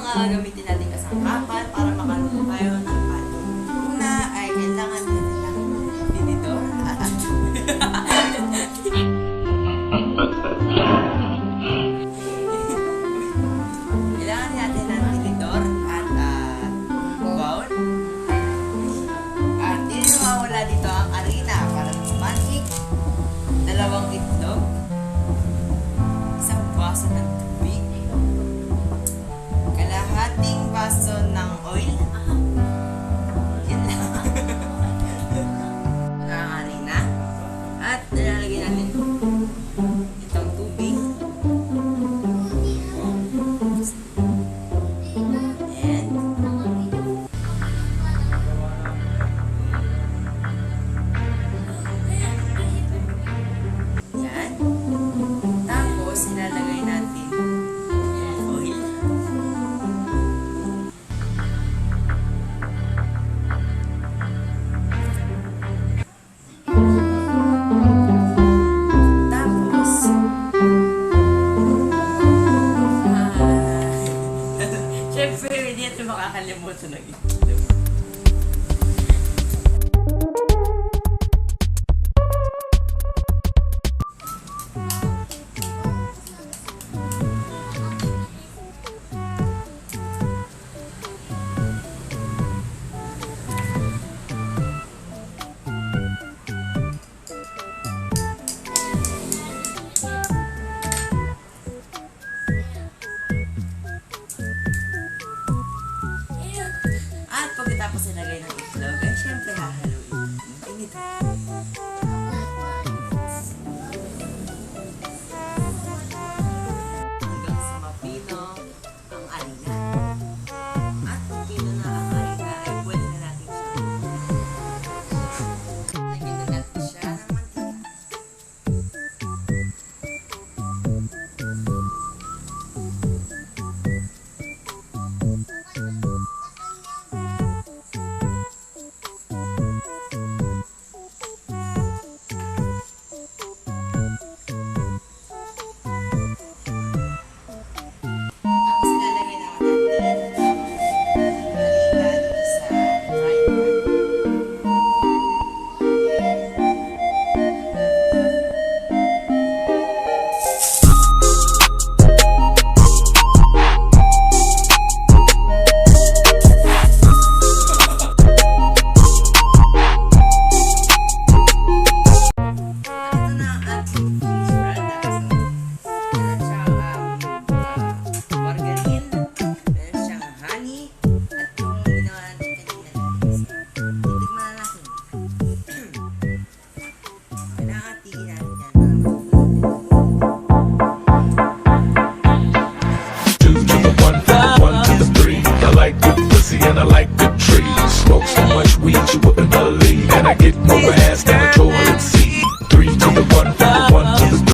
mga gamitin natin kasangkapan para makaluto tayo ng pato. Una ay kailangan natin ng tinidor. Kailangan natin ng tinidor at bowl. At hindi mawawala dito ang harina para sa pancake, 2 itlog, isang baso ng tubig, kalahating baso ng oil. Yan lang. Ang harina. At nilalagay natin itong tubig. And yan. Tapos, ilalagay natin oil. Tapos, syempre, hindi natin makakalimutan ng itlog. At pagkatapos ilagay ng itlog, ay syempre hahaluin. Init. Hanggang sa mapino ang harina. At kung pino na ang harina, ay pwede na natin siya. Lagyan na natin siya ng mantika. Tapos ilalagay naman natin ang harina dito sa frying pan. Ito na ang ating finished product. Meron siyang margarine, meron siyang honey, at yung ginawa natin kanina. Titigman na natin. Kailangan tingin natin yan. Two to the one, one to the three. I like good pussy and I like good trees. Smoke so much weed you wouldn't believe, and I get more ass than a toilet.